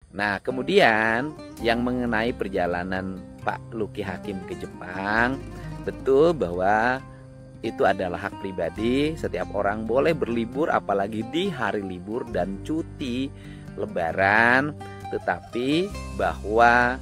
Nah, kemudian yang mengenai perjalanan Pak Lucky Hakim ke Jepang, betul bahwa itu adalah hak pribadi. Setiap orang boleh berlibur, apalagi di hari libur dan cuti Lebaran. Tetapi bahwa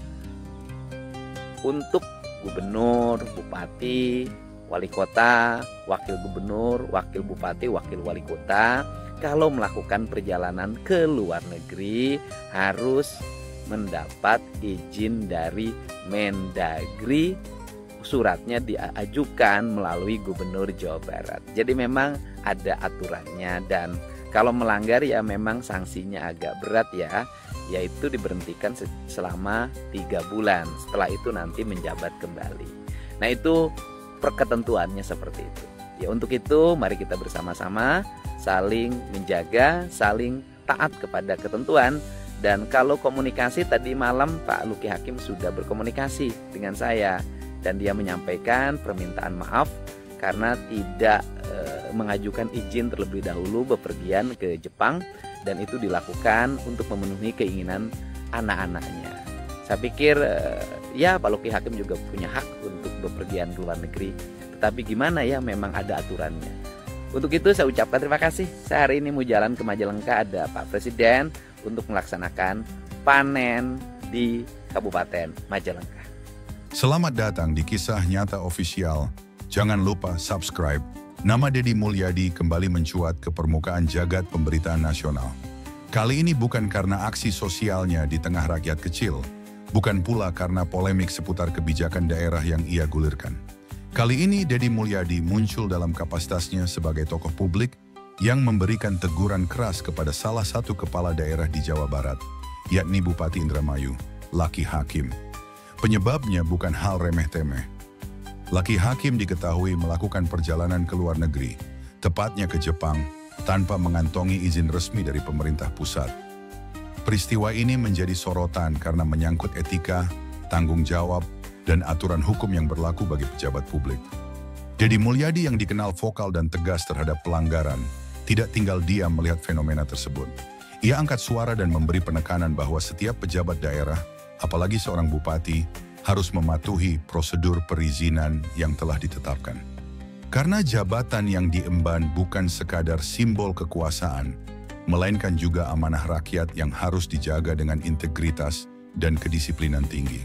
untuk gubernur, bupati, wali kota, wakil gubernur, wakil bupati, wakil wali kota, kalau melakukan perjalanan ke luar negeri harus mendapat izin dari Mendagri. Suratnya diajukan melalui Gubernur Jawa Barat. Jadi memang ada aturannya, dan kalau melanggar ya memang sanksinya agak berat ya, yaitu diberhentikan selama 3 bulan. Setelah itu nanti menjabat kembali. Nah, itu perketentuannya seperti itu. Ya, untuk itu mari kita bersama-sama saling menjaga, saling taat kepada ketentuan. Dan kalau komunikasi, tadi malam Pak Lucky Hakim sudah berkomunikasi dengan saya, dan dia menyampaikan permintaan maaf karena tidak mengajukan izin terlebih dahulu bepergian ke Jepang, dan itu dilakukan untuk memenuhi keinginan anak-anaknya. Saya pikir ya Pak Lucky Hakim juga punya hak untuk bepergian ke luar negeri, tetapi gimana ya, memang ada aturannya. Untuk itu saya ucapkan terima kasih. Saya hari ini mau jalan ke Majalengka, ada Pak Presiden untuk melaksanakan panen di Kabupaten Majalengka. Selamat datang di Kisah Nyata Official. Jangan lupa subscribe. Nama Deddy Mulyadi kembali mencuat ke permukaan jagat pemberitaan nasional. Kali ini bukan karena aksi sosialnya di tengah rakyat kecil, bukan pula karena polemik seputar kebijakan daerah yang ia gulirkan. Kali ini Deddy Mulyadi muncul dalam kapasitasnya sebagai tokoh publik yang memberikan teguran keras kepada salah satu kepala daerah di Jawa Barat, yakni Bupati Indramayu, Lucky Hakim. Penyebabnya bukan hal remeh-temeh. Lucky Hakim diketahui melakukan perjalanan ke luar negeri, tepatnya ke Jepang, tanpa mengantongi izin resmi dari pemerintah pusat. Peristiwa ini menjadi sorotan karena menyangkut etika, tanggung jawab, dan aturan hukum yang berlaku bagi pejabat publik. Deddy Mulyadi yang dikenal vokal dan tegas terhadap pelanggaran, tidak tinggal diam melihat fenomena tersebut. Ia angkat suara dan memberi penekanan bahwa setiap pejabat daerah, apalagi seorang bupati, harus mematuhi prosedur perizinan yang telah ditetapkan. Karena jabatan yang diemban bukan sekadar simbol kekuasaan, melainkan juga amanah rakyat yang harus dijaga dengan integritas dan kedisiplinan tinggi.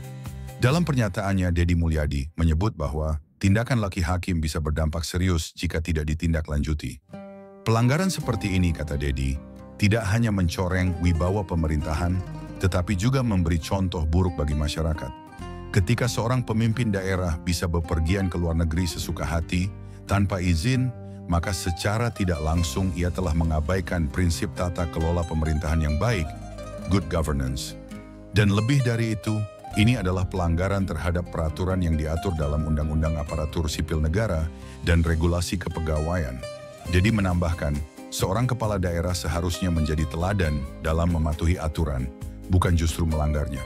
Dalam pernyataannya, Deddy Mulyadi menyebut bahwa tindakan Lucky Hakim bisa berdampak serius jika tidak ditindaklanjuti. Pelanggaran seperti ini, kata Deddy, tidak hanya mencoreng wibawa pemerintahan, tetapi juga memberi contoh buruk bagi masyarakat. Ketika seorang pemimpin daerah bisa bepergian ke luar negeri sesuka hati, tanpa izin, maka secara tidak langsung ia telah mengabaikan prinsip tata kelola pemerintahan yang baik, good governance. Dan lebih dari itu, ini adalah pelanggaran terhadap peraturan yang diatur dalam Undang-Undang Aparatur Sipil Negara dan Regulasi Kepegawaian. Deddy menambahkan, seorang kepala daerah seharusnya menjadi teladan dalam mematuhi aturan, bukan justru melanggarnya.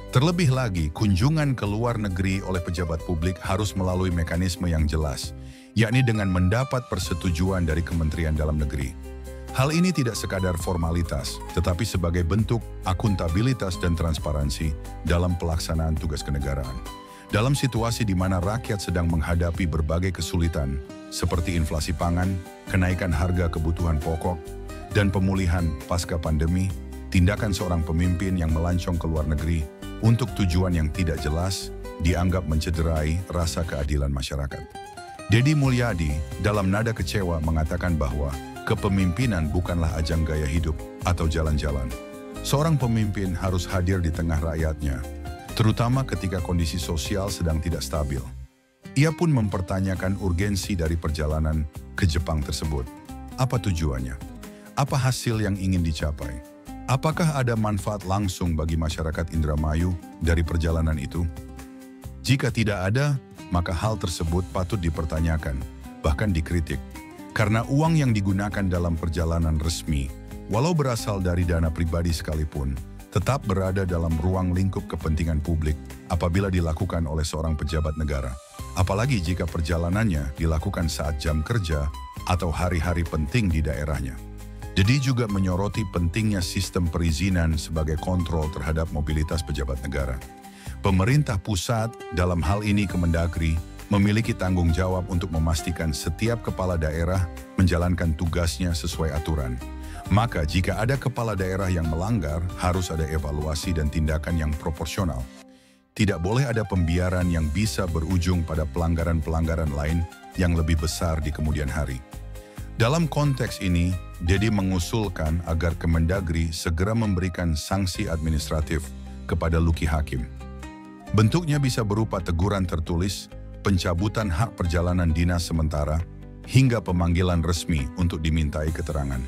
Terlebih lagi, kunjungan ke luar negeri oleh pejabat publik harus melalui mekanisme yang jelas, yakni dengan mendapat persetujuan dari Kementerian Dalam Negeri. Hal ini tidak sekadar formalitas, tetapi sebagai bentuk akuntabilitas dan transparansi dalam pelaksanaan tugas kenegaraan. Dalam situasi di mana rakyat sedang menghadapi berbagai kesulitan, seperti inflasi pangan, kenaikan harga kebutuhan pokok, dan pemulihan pasca pandemi, tindakan seorang pemimpin yang melancong ke luar negeri untuk tujuan yang tidak jelas dianggap mencederai rasa keadilan masyarakat. Deddy Mulyadi dalam nada kecewa mengatakan bahwa kepemimpinan bukanlah ajang gaya hidup atau jalan-jalan. Seorang pemimpin harus hadir di tengah rakyatnya, terutama ketika kondisi sosial sedang tidak stabil. Ia pun mempertanyakan urgensi dari perjalanan ke Jepang tersebut. Apa tujuannya? Apa hasil yang ingin dicapai? Apakah ada manfaat langsung bagi masyarakat Indramayu dari perjalanan itu? Jika tidak ada, maka hal tersebut patut dipertanyakan, bahkan dikritik. Karena uang yang digunakan dalam perjalanan resmi, walau berasal dari dana pribadi sekalipun, tetap berada dalam ruang lingkup kepentingan publik apabila dilakukan oleh seorang pejabat negara. Apalagi jika perjalanannya dilakukan saat jam kerja atau hari-hari penting di daerahnya. Dedi juga menyoroti pentingnya sistem perizinan sebagai kontrol terhadap mobilitas pejabat negara. Pemerintah pusat, dalam hal ini Kemendagri, memiliki tanggung jawab untuk memastikan setiap kepala daerah menjalankan tugasnya sesuai aturan. Maka jika ada kepala daerah yang melanggar, harus ada evaluasi dan tindakan yang proporsional. Tidak boleh ada pembiaran yang bisa berujung pada pelanggaran-pelanggaran lain yang lebih besar di kemudian hari. Dalam konteks ini, Dedi mengusulkan agar Kemendagri segera memberikan sanksi administratif kepada Luki Hakim. Bentuknya bisa berupa teguran tertulis, pencabutan hak perjalanan dinas sementara, hingga pemanggilan resmi untuk dimintai keterangan.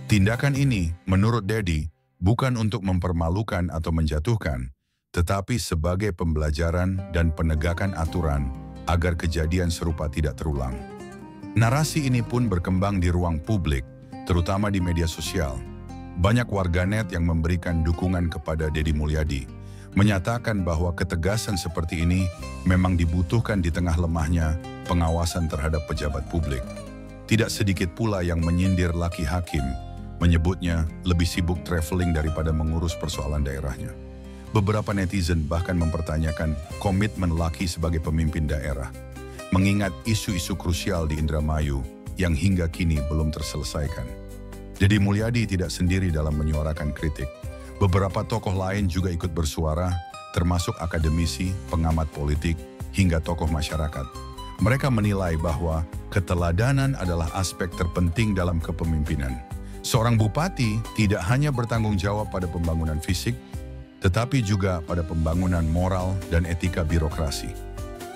Tindakan ini, menurut Dedi, bukan untuk mempermalukan atau menjatuhkan, tetapi sebagai pembelajaran dan penegakan aturan agar kejadian serupa tidak terulang. Narasi ini pun berkembang di ruang publik, terutama di media sosial. Banyak warganet yang memberikan dukungan kepada Dedi Mulyadi, menyatakan bahwa ketegasan seperti ini memang dibutuhkan di tengah lemahnya pengawasan terhadap pejabat publik. Tidak sedikit pula yang menyindir Luki Hakim, menyebutnya lebih sibuk traveling daripada mengurus persoalan daerahnya. Beberapa netizen bahkan mempertanyakan komitmen Luki sebagai pemimpin daerah, mengingat isu-isu krusial di Indramayu yang hingga kini belum terselesaikan. Dedi Mulyadi tidak sendiri dalam menyuarakan kritik. Beberapa tokoh lain juga ikut bersuara, termasuk akademisi, pengamat politik, hingga tokoh masyarakat. Mereka menilai bahwa keteladanan adalah aspek terpenting dalam kepemimpinan. Seorang bupati tidak hanya bertanggung jawab pada pembangunan fisik, tetapi juga pada pembangunan moral dan etika birokrasi.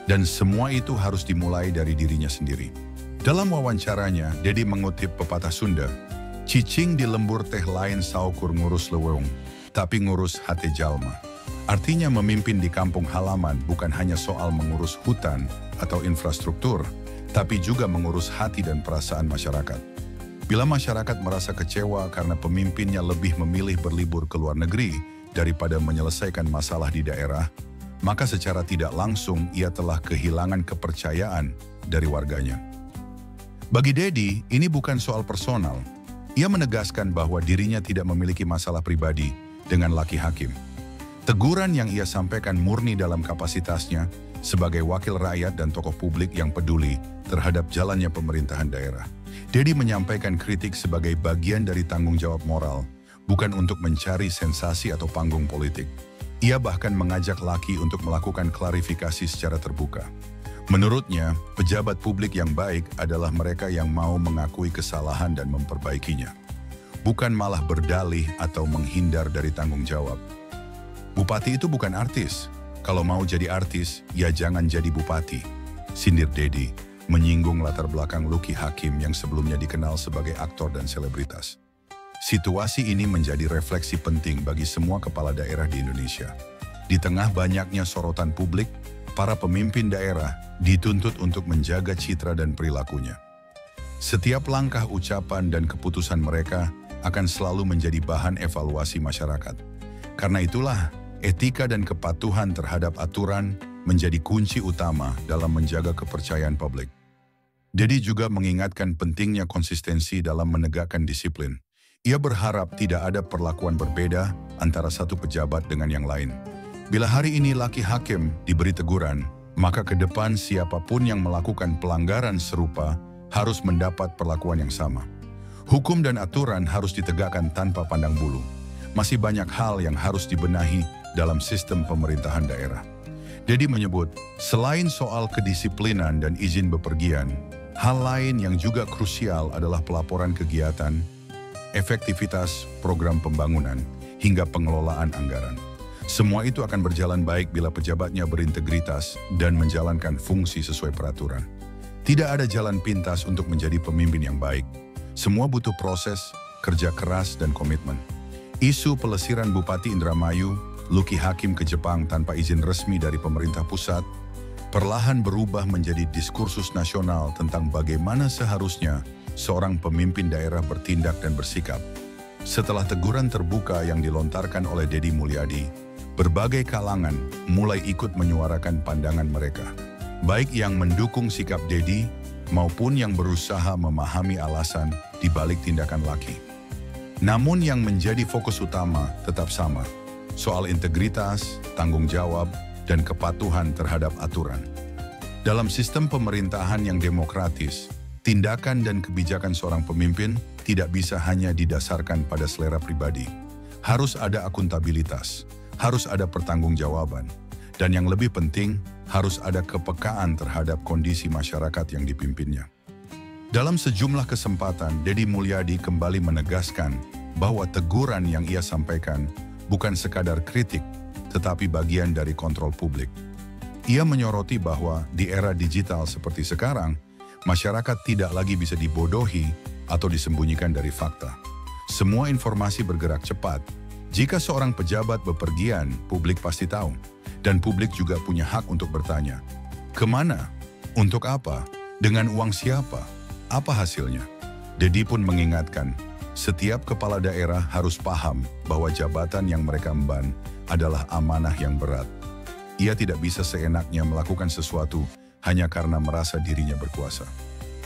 Dan semua itu harus dimulai dari dirinya sendiri. Dalam wawancaranya, Dedi mengutip pepatah Sunda, "Cicing di lembur teh lain saukur ngurus leweng, tapi ngurus hati jalma." Artinya memimpin di kampung halaman bukan hanya soal mengurus hutan atau infrastruktur, tapi juga mengurus hati dan perasaan masyarakat. Bila masyarakat merasa kecewa karena pemimpinnya lebih memilih berlibur ke luar negeri daripada menyelesaikan masalah di daerah, maka secara tidak langsung ia telah kehilangan kepercayaan dari warganya. Bagi Dedi, ini bukan soal personal. Ia menegaskan bahwa dirinya tidak memiliki masalah pribadi dengan Luki Hakim. Teguran yang ia sampaikan murni dalam kapasitasnya sebagai wakil rakyat dan tokoh publik yang peduli terhadap jalannya pemerintahan daerah. Dedi menyampaikan kritik sebagai bagian dari tanggung jawab moral, bukan untuk mencari sensasi atau panggung politik. Ia bahkan mengajak Luki untuk melakukan klarifikasi secara terbuka. Menurutnya, pejabat publik yang baik adalah mereka yang mau mengakui kesalahan dan memperbaikinya, bukan malah berdalih atau menghindar dari tanggung jawab. Bupati itu bukan artis. Kalau mau jadi artis, ya jangan jadi bupati, sindir Dedi, menyinggung latar belakang Luki Hakim yang sebelumnya dikenal sebagai aktor dan selebritas. Situasi ini menjadi refleksi penting bagi semua kepala daerah di Indonesia. Di tengah banyaknya sorotan publik, para pemimpin daerah dituntut untuk menjaga citra dan perilakunya. Setiap langkah ucapan dan keputusan mereka akan selalu menjadi bahan evaluasi masyarakat. Karena itulah, etika dan kepatuhan terhadap aturan menjadi kunci utama dalam menjaga kepercayaan publik. Dedi juga mengingatkan pentingnya konsistensi dalam menegakkan disiplin. Ia berharap tidak ada perlakuan berbeda antara satu pejabat dengan yang lain. Bila hari ini Luki Hakim diberi teguran, maka ke depan siapapun yang melakukan pelanggaran serupa harus mendapat perlakuan yang sama. Hukum dan aturan harus ditegakkan tanpa pandang bulu. Masih banyak hal yang harus dibenahi dalam sistem pemerintahan daerah. Dedi menyebut, selain soal kedisiplinan dan izin bepergian, hal lain yang juga krusial adalah pelaporan kegiatan, efektivitas program pembangunan, hingga pengelolaan anggaran. Semua itu akan berjalan baik bila pejabatnya berintegritas dan menjalankan fungsi sesuai peraturan. Tidak ada jalan pintas untuk menjadi pemimpin yang baik. Semua butuh proses, kerja keras, dan komitmen. Isu pelesiran Bupati Indramayu, Luki Hakim ke Jepang tanpa izin resmi dari pemerintah pusat, perlahan berubah menjadi diskursus nasional tentang bagaimana seharusnya seorang pemimpin daerah bertindak dan bersikap. Setelah teguran terbuka yang dilontarkan oleh Dedi Mulyadi, berbagai kalangan mulai ikut menyuarakan pandangan mereka, baik yang mendukung sikap Dedi maupun yang berusaha memahami alasan di balik tindakan Luki. Namun yang menjadi fokus utama tetap sama, soal integritas, tanggung jawab, dan kepatuhan terhadap aturan. Dalam sistem pemerintahan yang demokratis, tindakan dan kebijakan seorang pemimpin tidak bisa hanya didasarkan pada selera pribadi. Harus ada akuntabilitas, harus ada pertanggungjawaban, dan yang lebih penting, harus ada kepekaan terhadap kondisi masyarakat yang dipimpinnya. Dalam sejumlah kesempatan, Deddy Mulyadi kembali menegaskan bahwa teguran yang ia sampaikan bukan sekadar kritik, tetapi bagian dari kontrol publik. Ia menyoroti bahwa di era digital seperti sekarang, masyarakat tidak lagi bisa dibodohi atau disembunyikan dari fakta. Semua informasi bergerak cepat. Jika seorang pejabat bepergian, publik pasti tahu. Dan publik juga punya hak untuk bertanya, kemana? Untuk apa? Dengan uang siapa? Apa hasilnya? Deddy pun mengingatkan, setiap kepala daerah harus paham bahwa jabatan yang mereka emban adalah amanah yang berat. Ia tidak bisa seenaknya melakukan sesuatu hanya karena merasa dirinya berkuasa.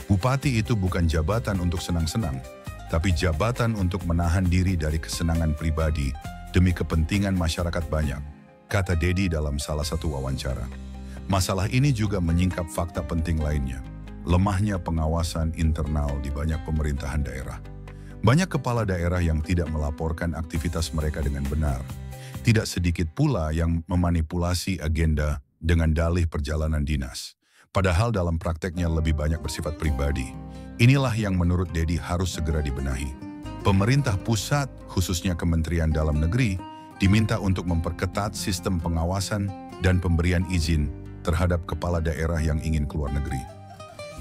Bupati itu bukan jabatan untuk senang-senang, tapi jabatan untuk menahan diri dari kesenangan pribadi demi kepentingan masyarakat banyak, kata Deddy dalam salah satu wawancara. Masalah ini juga menyingkap fakta penting lainnya, lemahnya pengawasan internal di banyak pemerintahan daerah. Banyak kepala daerah yang tidak melaporkan aktivitas mereka dengan benar. Tidak sedikit pula yang memanipulasi agenda dengan dalih perjalanan dinas. Padahal dalam prakteknya lebih banyak bersifat pribadi. Inilah yang menurut Deddy harus segera dibenahi. Pemerintah pusat, khususnya Kementerian Dalam Negeri, diminta untuk memperketat sistem pengawasan dan pemberian izin terhadap kepala daerah yang ingin keluar negeri.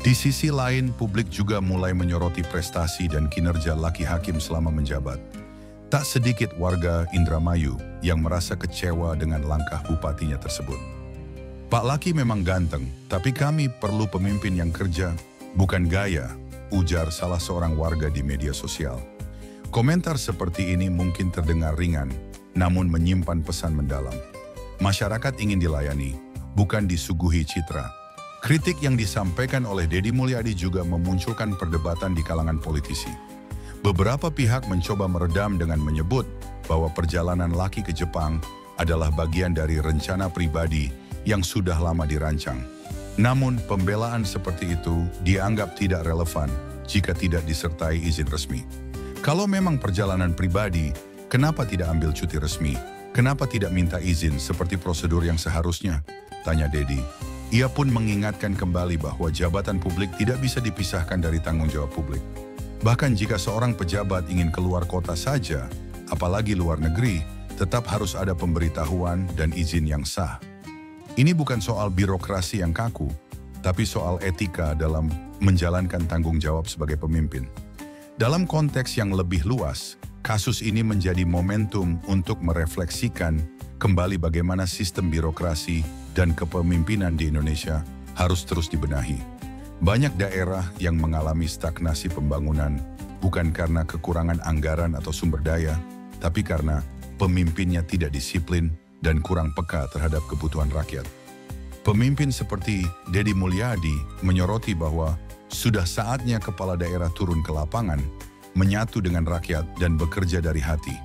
Di sisi lain, publik juga mulai menyoroti prestasi dan kinerja Laki Hakim selama menjabat. Tak sedikit warga Indramayu yang merasa kecewa dengan langkah bupatinya tersebut. Pak Laki memang ganteng, tapi kami perlu pemimpin yang kerja, bukan gaya, ujar salah seorang warga di media sosial. Komentar seperti ini mungkin terdengar ringan, namun menyimpan pesan mendalam. Masyarakat ingin dilayani, bukan disuguhi citra. Kritik yang disampaikan oleh Deddy Mulyadi juga memunculkan perdebatan di kalangan politisi. Beberapa pihak mencoba meredam dengan menyebut bahwa perjalanan Laki ke Jepang adalah bagian dari rencana pribadi yang sudah lama dirancang. Namun, pembelaan seperti itu dianggap tidak relevan jika tidak disertai izin resmi. Kalau memang perjalanan pribadi, kenapa tidak ambil cuti resmi? Kenapa tidak minta izin seperti prosedur yang seharusnya? Tanya Deddy. Ia pun mengingatkan kembali bahwa jabatan publik tidak bisa dipisahkan dari tanggung jawab publik. Bahkan jika seorang pejabat ingin keluar kota saja, apalagi luar negeri, tetap harus ada pemberitahuan dan izin yang sah. Ini bukan soal birokrasi yang kaku, tapi soal etika dalam menjalankan tanggung jawab sebagai pemimpin. Dalam konteks yang lebih luas, kasus ini menjadi momentum untuk merefleksikan kembali bagaimana sistem birokrasi dan kepemimpinan di Indonesia harus terus dibenahi. Banyak daerah yang mengalami stagnasi pembangunan bukan karena kekurangan anggaran atau sumber daya, tapi karena pemimpinnya tidak disiplin dan kurang peka terhadap kebutuhan rakyat. Pemimpin seperti Deddy Mulyadi menyoroti bahwa sudah saatnya kepala daerah turun ke lapangan, menyatu dengan rakyat dan bekerja dari hati.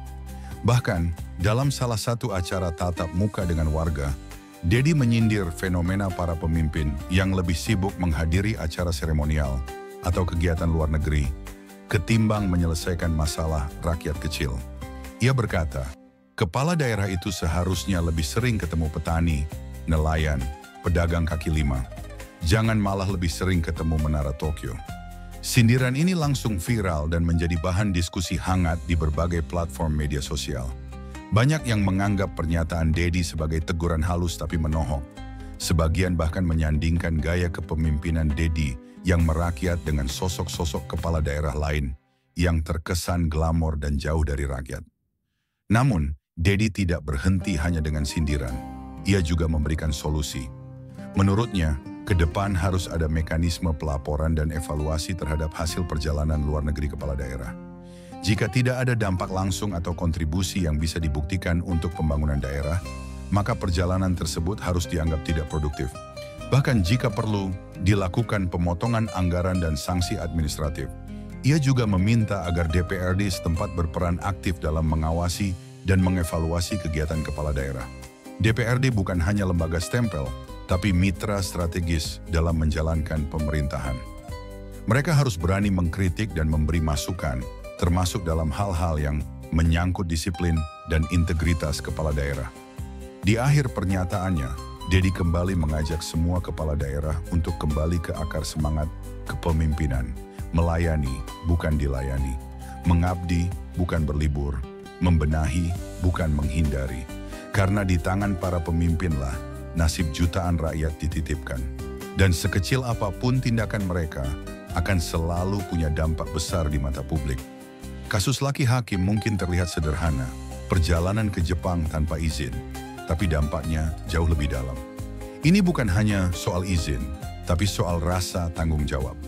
Bahkan, dalam salah satu acara tatap muka dengan warga, Deddy menyindir fenomena para pemimpin yang lebih sibuk menghadiri acara seremonial atau kegiatan luar negeri ketimbang menyelesaikan masalah rakyat kecil. Ia berkata, kepala daerah itu seharusnya lebih sering ketemu petani, nelayan, pedagang kaki lima. Jangan malah lebih sering ketemu Menara Tokyo. Sindiran ini langsung viral dan menjadi bahan diskusi hangat di berbagai platform media sosial. Banyak yang menganggap pernyataan Deddy sebagai teguran halus tapi menohok. Sebagian bahkan menyandingkan gaya kepemimpinan Deddy yang merakyat dengan sosok-sosok kepala daerah lain yang terkesan glamor dan jauh dari rakyat. Namun, Deddy tidak berhenti hanya dengan sindiran. Ia juga memberikan solusi. Menurutnya, ke depan harus ada mekanisme pelaporan dan evaluasi terhadap hasil perjalanan luar negeri kepala daerah. Jika tidak ada dampak langsung atau kontribusi yang bisa dibuktikan untuk pembangunan daerah, maka perjalanan tersebut harus dianggap tidak produktif. Bahkan jika perlu, dilakukan pemotongan anggaran dan sanksi administratif. Ia juga meminta agar DPRD setempat berperan aktif dalam mengawasi dan mengevaluasi kegiatan kepala daerah. DPRD bukan hanya lembaga stempel, tapi mitra strategis dalam menjalankan pemerintahan. Mereka harus berani mengkritik dan memberi masukan, termasuk dalam hal-hal yang menyangkut disiplin dan integritas kepala daerah. Di akhir pernyataannya, Dedi kembali mengajak semua kepala daerah untuk kembali ke akar semangat kepemimpinan, melayani bukan dilayani, mengabdi bukan berlibur, membenahi bukan menghindari. Karena di tangan para pemimpinlah nasib jutaan rakyat dititipkan. Dan sekecil apapun tindakan mereka akan selalu punya dampak besar di mata publik. Kasus Lucky Hakim mungkin terlihat sederhana, perjalanan ke Jepang tanpa izin, tapi dampaknya jauh lebih dalam. Ini bukan hanya soal izin, tapi soal rasa tanggung jawab.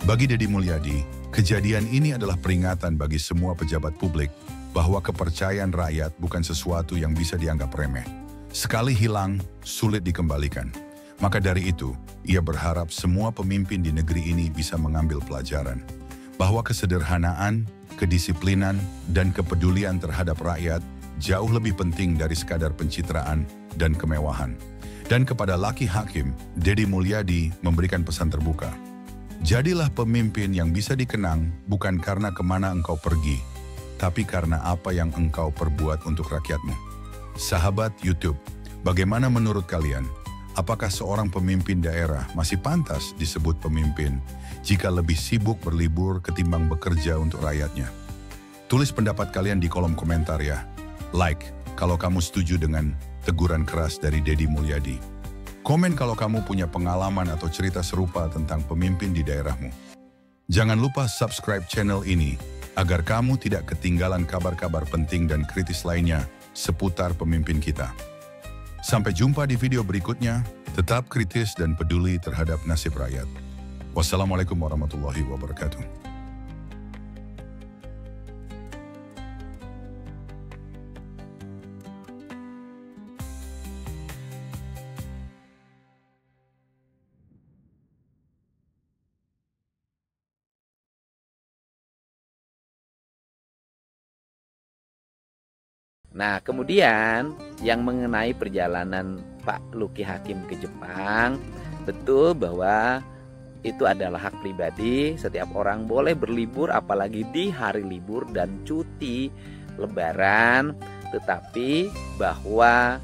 Bagi Dedi Mulyadi, kejadian ini adalah peringatan bagi semua pejabat publik bahwa kepercayaan rakyat bukan sesuatu yang bisa dianggap remeh. Sekali hilang, sulit dikembalikan. Maka dari itu, ia berharap semua pemimpin di negeri ini bisa mengambil pelajaran bahwa kesederhanaan, kedisiplinan, dan kepedulian terhadap rakyat jauh lebih penting dari sekadar pencitraan dan kemewahan. Dan kepada Lucky Hakim, Dedi Mulyadi memberikan pesan terbuka. Jadilah pemimpin yang bisa dikenang bukan karena kemana engkau pergi, tapi karena apa yang engkau perbuat untuk rakyatmu. Sahabat YouTube, bagaimana menurut kalian? Apakah seorang pemimpin daerah masih pantas disebut pemimpin jika lebih sibuk berlibur ketimbang bekerja untuk rakyatnya? Tulis pendapat kalian di kolom komentar ya. Like kalau kamu setuju dengan teguran keras dari Dedi Mulyadi. Komen kalau kamu punya pengalaman atau cerita serupa tentang pemimpin di daerahmu. Jangan lupa subscribe channel ini agar kamu tidak ketinggalan kabar-kabar penting dan kritis lainnya seputar pemimpin kita. Sampai jumpa di video berikutnya, tetap kritis dan peduli terhadap nasib rakyat. Wassalamualaikum warahmatullahi wabarakatuh. Nah, kemudian yang mengenai perjalanan Pak Lucky Hakim ke Jepang, betul bahwa itu adalah hak pribadi. Setiap orang boleh berlibur, apalagi di hari libur dan cuti lebaran. Tetapi bahwa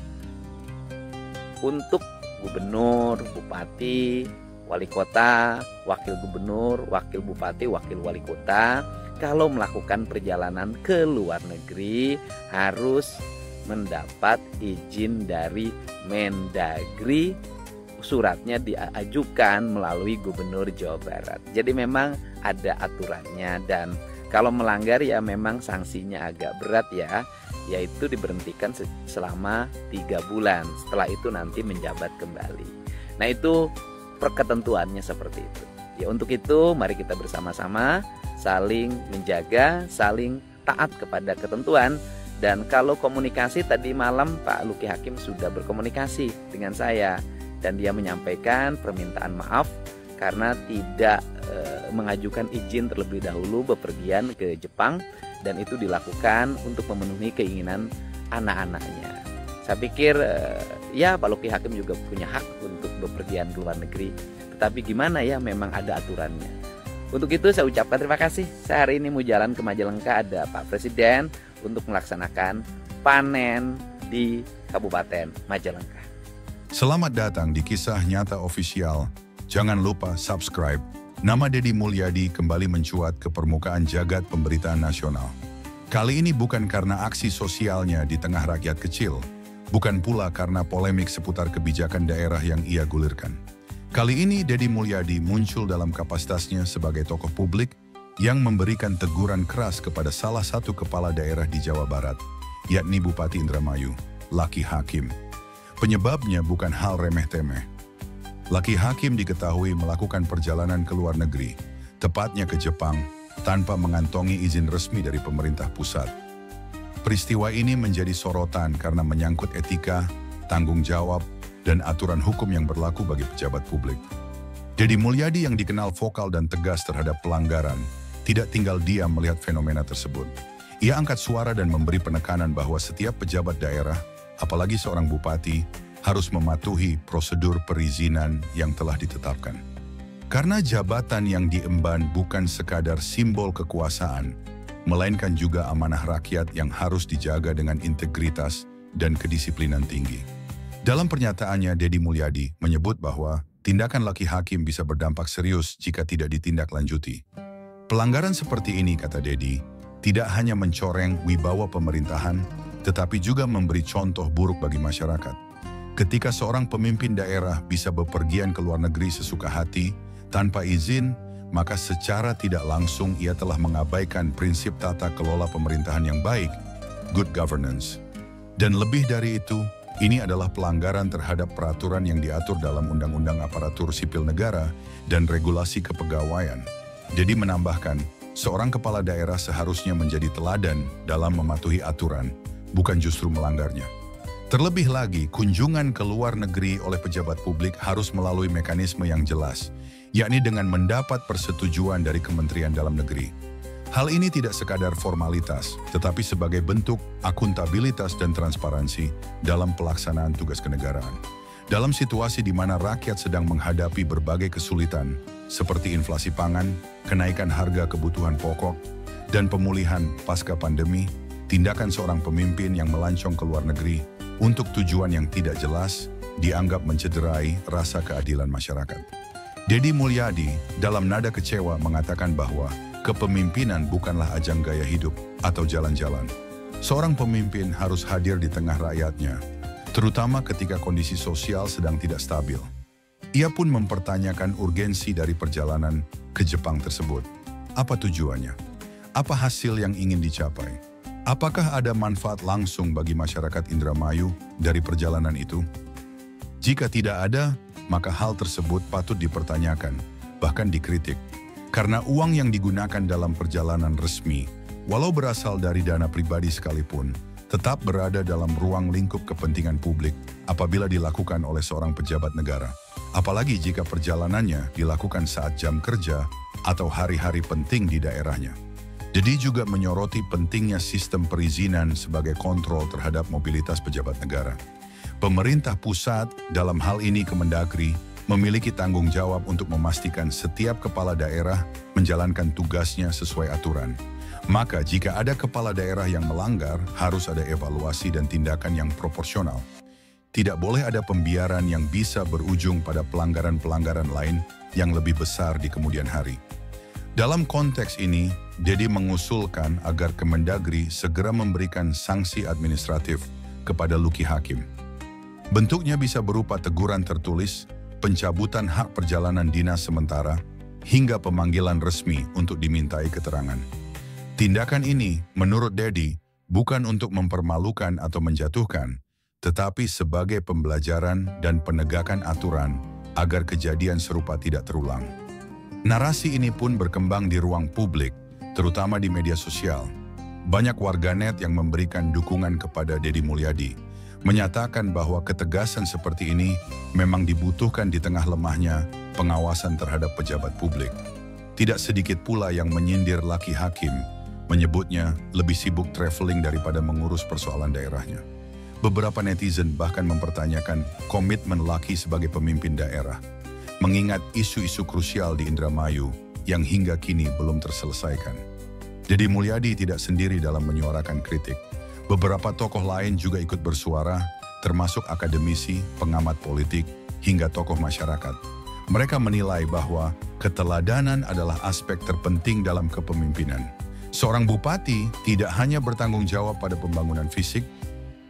untuk gubernur, bupati, wali kota, wakil gubernur, wakil bupati, wakil wali kota, kalau melakukan perjalanan ke luar negeri harus mendapat izin dari Mendagri. Suratnya diajukan melalui Gubernur Jawa Barat. Jadi memang ada aturannya, dan kalau melanggar ya memang sanksinya agak berat ya, yaitu diberhentikan selama 3 bulan. Setelah itu nanti menjabat kembali. Nah, itu perketentuannya seperti itu. Ya, untuk itu mari kita bersama-sama saling menjaga, saling taat kepada ketentuan. Dan kalau komunikasi, tadi malam Pak Lucky Hakim sudah berkomunikasi dengan saya, dan dia menyampaikan permintaan maaf karena tidak mengajukan izin terlebih dahulu bepergian ke Jepang, dan itu dilakukan untuk memenuhi keinginan anak-anaknya. Saya pikir ya Pak Lucky Hakim juga punya hak untuk bepergian ke luar negeri, tetapi gimana ya, memang ada aturannya. Untuk itu saya ucapkan terima kasih. Saya hari ini mau jalan ke Majalengka, ada Pak Presiden untuk melaksanakan panen di Kabupaten Majalengka. Selamat datang di Kisah Nyata Official. Jangan lupa subscribe. Nama Dedi Mulyadi kembali mencuat ke permukaan jagat pemberitaan nasional. Kali ini bukan karena aksi sosialnya di tengah rakyat kecil, bukan pula karena polemik seputar kebijakan daerah yang ia gulirkan. Kali ini Dedi Mulyadi muncul dalam kapasitasnya sebagai tokoh publik yang memberikan teguran keras kepada salah satu kepala daerah di Jawa Barat, yakni Bupati Indramayu, Lucky Hakim. Penyebabnya bukan hal remeh-temeh. Lucky Hakim diketahui melakukan perjalanan ke luar negeri, tepatnya ke Jepang, tanpa mengantongi izin resmi dari pemerintah pusat. Peristiwa ini menjadi sorotan karena menyangkut etika, tanggung jawab, dan aturan hukum yang berlaku bagi pejabat publik. Dedi Mulyadi yang dikenal vokal dan tegas terhadap pelanggaran, tidak tinggal diam melihat fenomena tersebut. Ia angkat suara dan memberi penekanan bahwa setiap pejabat daerah, apalagi seorang bupati, harus mematuhi prosedur perizinan yang telah ditetapkan. Karena jabatan yang diemban bukan sekadar simbol kekuasaan, melainkan juga amanah rakyat yang harus dijaga dengan integritas dan kedisiplinan tinggi. Dalam pernyataannya, Deddy Mulyadi menyebut bahwa tindakan laki hakim bisa berdampak serius jika tidak ditindaklanjuti. Pelanggaran seperti ini, kata Deddy, tidak hanya mencoreng wibawa pemerintahan, tetapi juga memberi contoh buruk bagi masyarakat. Ketika seorang pemimpin daerah bisa bepergian ke luar negeri sesuka hati, tanpa izin, maka secara tidak langsung ia telah mengabaikan prinsip tata kelola pemerintahan yang baik, good governance. Dan lebih dari itu, ini adalah pelanggaran terhadap peraturan yang diatur dalam Undang-Undang Aparatur Sipil Negara dan Regulasi Kepegawaian. Deddy menambahkan, seorang kepala daerah seharusnya menjadi teladan dalam mematuhi aturan, bukan justru melanggarnya. Terlebih lagi, kunjungan ke luar negeri oleh pejabat publik harus melalui mekanisme yang jelas, yakni dengan mendapat persetujuan dari Kementerian Dalam Negeri. Hal ini tidak sekadar formalitas, tetapi sebagai bentuk akuntabilitas dan transparansi dalam pelaksanaan tugas kenegaraan. Dalam situasi di mana rakyat sedang menghadapi berbagai kesulitan, seperti inflasi pangan, kenaikan harga kebutuhan pokok, dan pemulihan pasca pandemi, tindakan seorang pemimpin yang melancong ke luar negeri untuk tujuan yang tidak jelas dianggap mencederai rasa keadilan masyarakat. Deddy Mulyadi dalam nada kecewa mengatakan bahwa kepemimpinan bukanlah ajang gaya hidup atau jalan-jalan. Seorang pemimpin harus hadir di tengah rakyatnya, terutama ketika kondisi sosial sedang tidak stabil. Ia pun mempertanyakan urgensi dari perjalanan ke Jepang tersebut. Apa tujuannya? Apa hasil yang ingin dicapai? Apakah ada manfaat langsung bagi masyarakat Indramayu dari perjalanan itu? Jika tidak ada, maka hal tersebut patut dipertanyakan, bahkan dikritik. Karena uang yang digunakan dalam perjalanan resmi, walau berasal dari dana pribadi sekalipun, tetap berada dalam ruang lingkup kepentingan publik apabila dilakukan oleh seorang pejabat negara. Apalagi jika perjalanannya dilakukan saat jam kerja atau hari-hari penting di daerahnya. Jadi juga menyoroti pentingnya sistem perizinan sebagai kontrol terhadap mobilitas pejabat negara. Pemerintah pusat, dalam hal ini Kemendagri, memiliki tanggung jawab untuk memastikan setiap kepala daerah menjalankan tugasnya sesuai aturan. Maka jika ada kepala daerah yang melanggar, harus ada evaluasi dan tindakan yang proporsional. Tidak boleh ada pembiaran yang bisa berujung pada pelanggaran-pelanggaran lain yang lebih besar di kemudian hari. Dalam konteks ini, Deddy mengusulkan agar Kemendagri segera memberikan sanksi administratif kepada Luki Hakim. Bentuknya bisa berupa teguran tertulis, pencabutan hak perjalanan dinas sementara, hingga pemanggilan resmi untuk dimintai keterangan. Tindakan ini, menurut Deddy, bukan untuk mempermalukan atau menjatuhkan, tetapi sebagai pembelajaran dan penegakan aturan agar kejadian serupa tidak terulang. Narasi ini pun berkembang di ruang publik, terutama di media sosial. Banyak warganet yang memberikan dukungan kepada Deddy Mulyadi, menyatakan bahwa ketegasan seperti ini memang dibutuhkan di tengah lemahnya pengawasan terhadap pejabat publik. Tidak sedikit pula yang menyindir Laki Hakim, menyebutnya lebih sibuk traveling daripada mengurus persoalan daerahnya. Beberapa netizen bahkan mempertanyakan komitmen Laki sebagai pemimpin daerah, mengingat isu-isu krusial di Indramayu yang hingga kini belum terselesaikan. Deddy Mulyadi tidak sendiri dalam menyuarakan kritik. Beberapa tokoh lain juga ikut bersuara, termasuk akademisi, pengamat politik, hingga tokoh masyarakat. Mereka menilai bahwa keteladanan adalah aspek terpenting dalam kepemimpinan. Seorang bupati tidak hanya bertanggung jawab pada pembangunan fisik,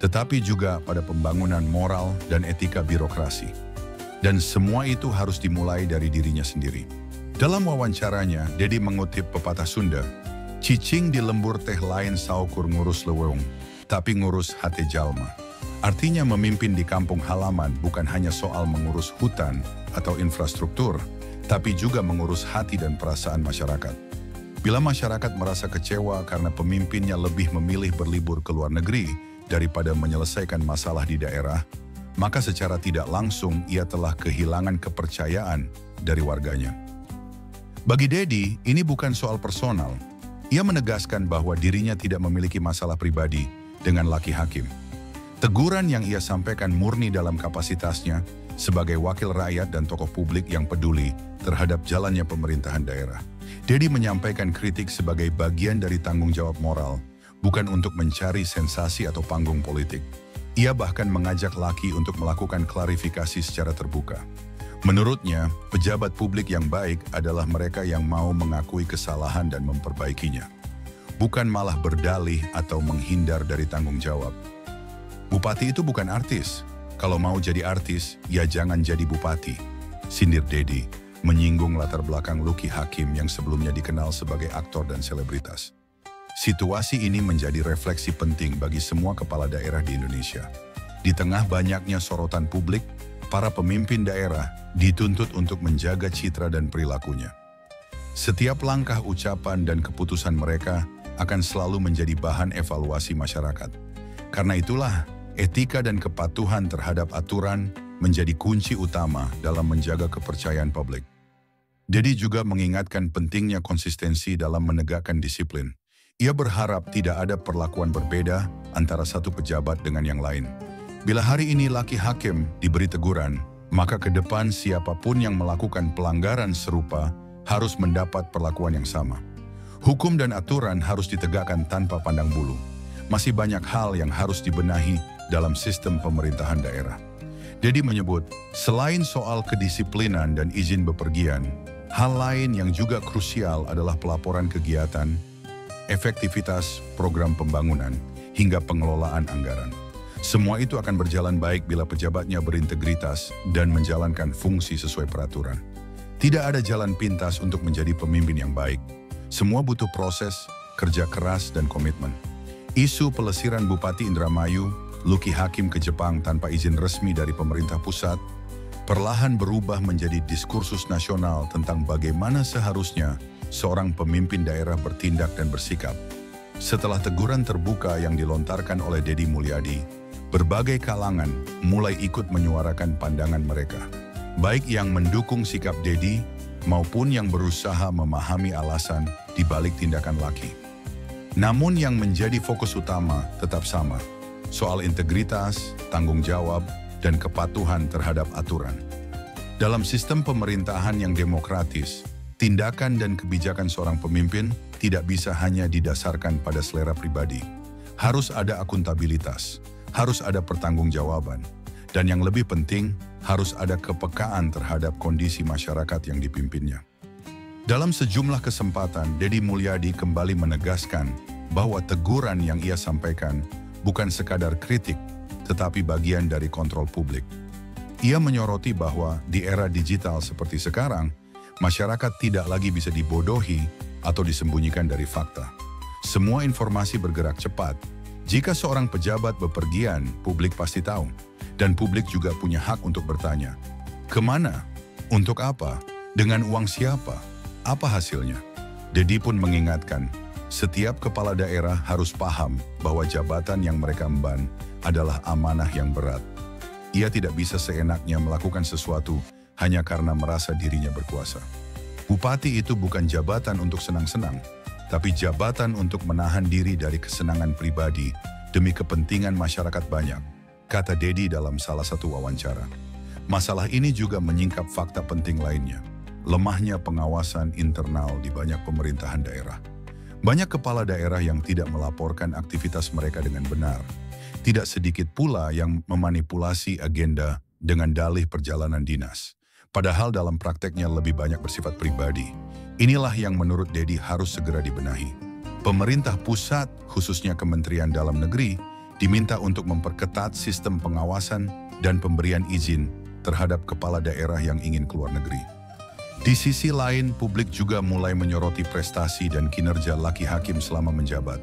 tetapi juga pada pembangunan moral dan etika birokrasi. Dan semua itu harus dimulai dari dirinya sendiri. Dalam wawancaranya, Deddy mengutip pepatah Sunda, "Cicing di lembur teh lain saukur ngurus leweng, tapi ngurus hati jalma." Artinya memimpin di kampung halaman bukan hanya soal mengurus hutan atau infrastruktur, tapi juga mengurus hati dan perasaan masyarakat. Bila masyarakat merasa kecewa karena pemimpinnya lebih memilih berlibur ke luar negeri daripada menyelesaikan masalah di daerah, maka secara tidak langsung ia telah kehilangan kepercayaan dari warganya. Bagi Dedi, ini bukan soal personal. Ia menegaskan bahwa dirinya tidak memiliki masalah pribadi dengan Lucky Hakim. Teguran yang ia sampaikan murni dalam kapasitasnya sebagai wakil rakyat dan tokoh publik yang peduli terhadap jalannya pemerintahan daerah. Dedi menyampaikan kritik sebagai bagian dari tanggung jawab moral, bukan untuk mencari sensasi atau panggung politik. Ia bahkan mengajak Lucky untuk melakukan klarifikasi secara terbuka. Menurutnya, pejabat publik yang baik adalah mereka yang mau mengakui kesalahan dan memperbaikinya, bukan malah berdalih atau menghindar dari tanggung jawab. Bupati itu bukan artis. Kalau mau jadi artis, ya jangan jadi bupati, sindir Dedi, menyinggung latar belakang Lucky Hakim yang sebelumnya dikenal sebagai aktor dan selebritas. Situasi ini menjadi refleksi penting bagi semua kepala daerah di Indonesia. Di tengah banyaknya sorotan publik, para pemimpin daerah dituntut untuk menjaga citra dan perilakunya. Setiap langkah ucapan dan keputusan mereka akan selalu menjadi bahan evaluasi masyarakat. Karena itulah, etika dan kepatuhan terhadap aturan menjadi kunci utama dalam menjaga kepercayaan publik. Dedi juga mengingatkan pentingnya konsistensi dalam menegakkan disiplin. Ia berharap tidak ada perlakuan berbeda antara satu pejabat dengan yang lain. Bila hari ini Lucky Hakim diberi teguran, maka ke depan siapapun yang melakukan pelanggaran serupa harus mendapat perlakuan yang sama. Hukum dan aturan harus ditegakkan tanpa pandang bulu. Masih banyak hal yang harus dibenahi dalam sistem pemerintahan daerah. Dedi menyebut, selain soal kedisiplinan dan izin bepergian, hal lain yang juga krusial adalah pelaporan kegiatan, efektivitas program pembangunan, hingga pengelolaan anggaran. Semua itu akan berjalan baik bila pejabatnya berintegritas dan menjalankan fungsi sesuai peraturan. Tidak ada jalan pintas untuk menjadi pemimpin yang baik. Semua butuh proses, kerja keras, dan komitmen. Isu pelesiran Bupati Indramayu, Lucky Hakim ke Jepang tanpa izin resmi dari pemerintah pusat, perlahan berubah menjadi diskursus nasional tentang bagaimana seharusnya seorang pemimpin daerah bertindak dan bersikap. Setelah teguran terbuka yang dilontarkan oleh Dedi Mulyadi, berbagai kalangan mulai ikut menyuarakan pandangan mereka, baik yang mendukung sikap Dedi maupun yang berusaha memahami alasan di balik tindakan Lucky. Namun yang menjadi fokus utama tetap sama, soal integritas, tanggung jawab, dan kepatuhan terhadap aturan. Dalam sistem pemerintahan yang demokratis, tindakan dan kebijakan seorang pemimpin tidak bisa hanya didasarkan pada selera pribadi. Harus ada akuntabilitas, harus ada pertanggungjawaban, dan yang lebih penting, harus ada kepekaan terhadap kondisi masyarakat yang dipimpinnya. Dalam sejumlah kesempatan, Dedi Mulyadi kembali menegaskan bahwa teguran yang ia sampaikan bukan sekadar kritik, tetapi bagian dari kontrol publik. Ia menyoroti bahwa di era digital seperti sekarang, masyarakat tidak lagi bisa dibodohi atau disembunyikan dari fakta. Semua informasi bergerak cepat. Jika seorang pejabat bepergian, publik pasti tahu. Dan publik juga punya hak untuk bertanya, kemana? Untuk apa? Dengan uang siapa? Apa hasilnya? Dedi pun mengingatkan, setiap kepala daerah harus paham bahwa jabatan yang mereka emban adalah amanah yang berat. Ia tidak bisa seenaknya melakukan sesuatu hanya karena merasa dirinya berkuasa. Bupati itu bukan jabatan untuk senang-senang, tapi jabatan untuk menahan diri dari kesenangan pribadi demi kepentingan masyarakat banyak, kata Dedi dalam salah satu wawancara. Masalah ini juga menyingkap fakta penting lainnya, lemahnya pengawasan internal di banyak pemerintahan daerah. Banyak kepala daerah yang tidak melaporkan aktivitas mereka dengan benar. Tidak sedikit pula yang memanipulasi agenda dengan dalih perjalanan dinas. Padahal dalam prakteknya lebih banyak bersifat pribadi. Inilah yang menurut Dedi harus segera dibenahi. Pemerintah pusat, khususnya Kementerian Dalam Negeri, diminta untuk memperketat sistem pengawasan dan pemberian izin terhadap kepala daerah yang ingin keluar negeri. Di sisi lain, publik juga mulai menyoroti prestasi dan kinerja Lucky Hakim selama menjabat.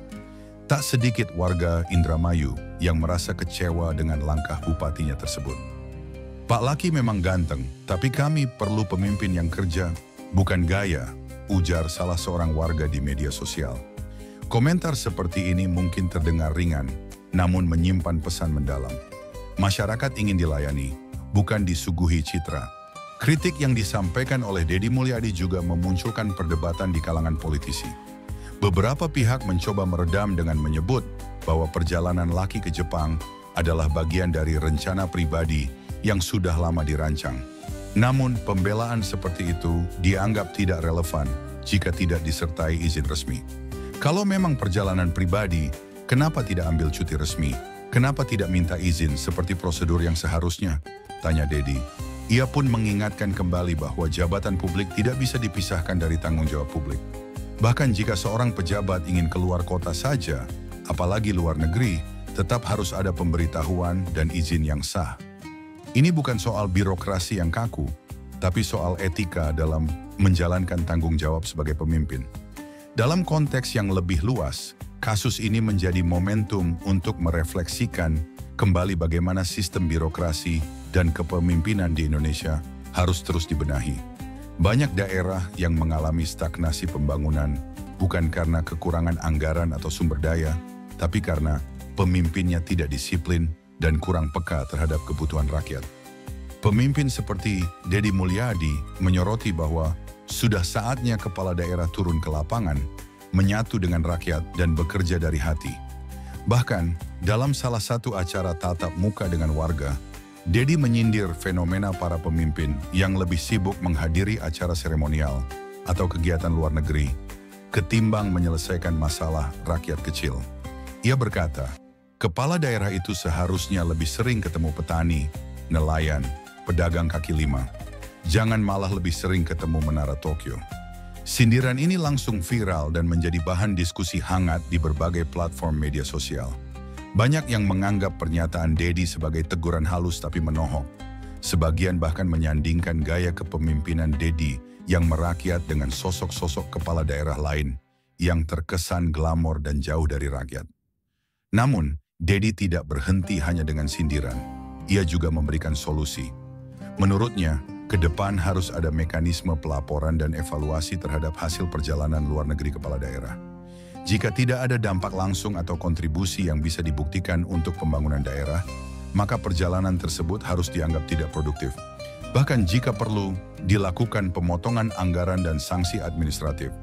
Tak sedikit warga Indramayu yang merasa kecewa dengan langkah bupatinya tersebut. Pak Lucky memang ganteng, tapi kami perlu pemimpin yang kerja, bukan gaya, ujar salah seorang warga di media sosial. Komentar seperti ini mungkin terdengar ringan, namun menyimpan pesan mendalam. Masyarakat ingin dilayani, bukan disuguhi citra. Kritik yang disampaikan oleh Deddy Mulyadi juga memunculkan perdebatan di kalangan politisi. Beberapa pihak mencoba meredam dengan menyebut bahwa perjalanan Lucky ke Jepang adalah bagian dari rencana pribadi yang sudah lama dirancang. Namun, pembelaan seperti itu dianggap tidak relevan jika tidak disertai izin resmi. Kalau memang perjalanan pribadi, kenapa tidak ambil cuti resmi? Kenapa tidak minta izin seperti prosedur yang seharusnya? Tanya Deddy. Ia pun mengingatkan kembali bahwa jabatan publik tidak bisa dipisahkan dari tanggung jawab publik. Bahkan jika seorang pejabat ingin keluar kota saja, apalagi luar negeri, tetap harus ada pemberitahuan dan izin yang sah. Ini bukan soal birokrasi yang kaku, tapi soal etika dalam menjalankan tanggung jawab sebagai pemimpin. Dalam konteks yang lebih luas, kasus ini menjadi momentum untuk merefleksikan kembali bagaimana sistem birokrasi dan kepemimpinan di Indonesia harus terus dibenahi. Banyak daerah yang mengalami stagnasi pembangunan bukan karena kekurangan anggaran atau sumber daya, tapi karena pemimpinnya tidak disiplin dan kurang peka terhadap kebutuhan rakyat. Pemimpin seperti Deddy Mulyadi menyoroti bahwa sudah saatnya kepala daerah turun ke lapangan, menyatu dengan rakyat dan bekerja dari hati. Bahkan, dalam salah satu acara tatap muka dengan warga, Deddy menyindir fenomena para pemimpin yang lebih sibuk menghadiri acara seremonial atau kegiatan luar negeri, ketimbang menyelesaikan masalah rakyat kecil. Ia berkata, kepala daerah itu seharusnya lebih sering ketemu petani, nelayan, pedagang kaki lima. Jangan malah lebih sering ketemu Menara Tokyo. Sindiran ini langsung viral dan menjadi bahan diskusi hangat di berbagai platform media sosial. Banyak yang menganggap pernyataan Deddy sebagai teguran halus tapi menohok. Sebagian bahkan menyandingkan gaya kepemimpinan Deddy yang merakyat dengan sosok-sosok kepala daerah lain yang terkesan glamor dan jauh dari rakyat. Namun, Deddy tidak berhenti hanya dengan sindiran. Ia juga memberikan solusi. Menurutnya, ke depan harus ada mekanisme pelaporan dan evaluasi terhadap hasil perjalanan luar negeri kepala daerah. Jika tidak ada dampak langsung atau kontribusi yang bisa dibuktikan untuk pembangunan daerah, maka perjalanan tersebut harus dianggap tidak produktif. Bahkan jika perlu, dilakukan pemotongan anggaran dan sanksi administratif.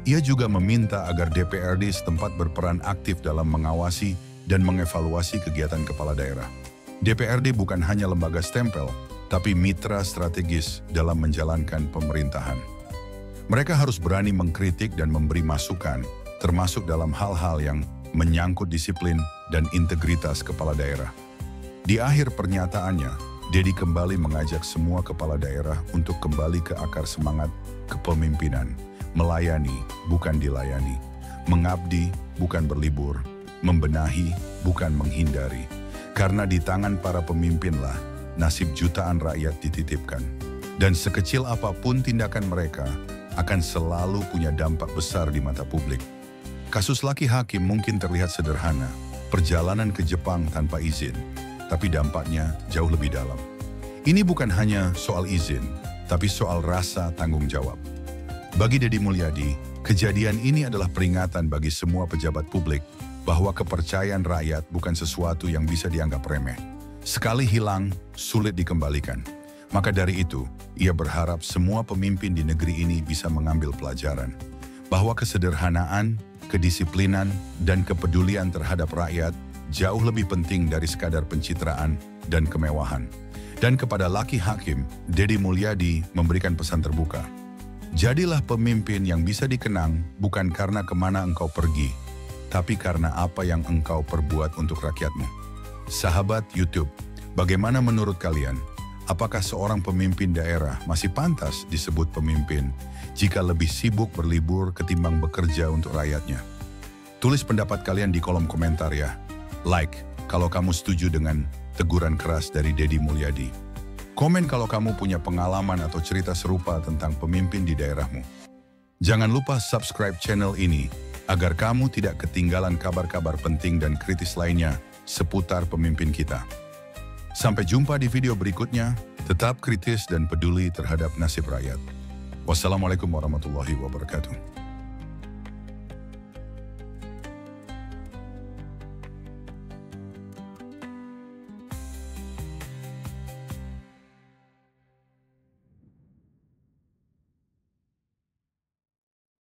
Ia juga meminta agar DPRD setempat berperan aktif dalam mengawasi dan mengevaluasi kegiatan kepala daerah. DPRD bukan hanya lembaga stempel, tapi mitra strategis dalam menjalankan pemerintahan. Mereka harus berani mengkritik dan memberi masukan, termasuk dalam hal-hal yang menyangkut disiplin dan integritas kepala daerah. Di akhir pernyataannya, Deddy kembali mengajak semua kepala daerah untuk kembali ke akar semangat kepemimpinan, melayani, bukan dilayani, mengabdi, bukan berlibur, membenahi, bukan menghindari. Karena di tangan para pemimpinlah nasib jutaan rakyat dititipkan. Dan sekecil apapun tindakan mereka akan selalu punya dampak besar di mata publik. Kasus Lucky Hakim mungkin terlihat sederhana, perjalanan ke Jepang tanpa izin, tapi dampaknya jauh lebih dalam. Ini bukan hanya soal izin, tapi soal rasa tanggung jawab. Bagi Deddy Mulyadi, kejadian ini adalah peringatan bagi semua pejabat publik bahwa kepercayaan rakyat bukan sesuatu yang bisa dianggap remeh. Sekali hilang, sulit dikembalikan. Maka dari itu, ia berharap semua pemimpin di negeri ini bisa mengambil pelajaran bahwa kesederhanaan, kedisiplinan, dan kepedulian terhadap rakyat jauh lebih penting dari sekadar pencitraan dan kemewahan. Dan kepada Lucky Hakim, Deddy Mulyadi memberikan pesan terbuka. Jadilah pemimpin yang bisa dikenang bukan karena kemana engkau pergi, tapi karena apa yang engkau perbuat untuk rakyatmu. Sahabat YouTube, bagaimana menurut kalian? Apakah seorang pemimpin daerah masih pantas disebut pemimpin jika lebih sibuk berlibur ketimbang bekerja untuk rakyatnya? Tulis pendapat kalian di kolom komentar ya. Like kalau kamu setuju dengan teguran keras dari Deddy Mulyadi. Komen kalau kamu punya pengalaman atau cerita serupa tentang pemimpin di daerahmu. Jangan lupa subscribe channel ini agar kamu tidak ketinggalan kabar-kabar penting dan kritis lainnya seputar pemimpin kita. Sampai jumpa di video berikutnya, tetap kritis dan peduli terhadap nasib rakyat. Wassalamualaikum warahmatullahi wabarakatuh.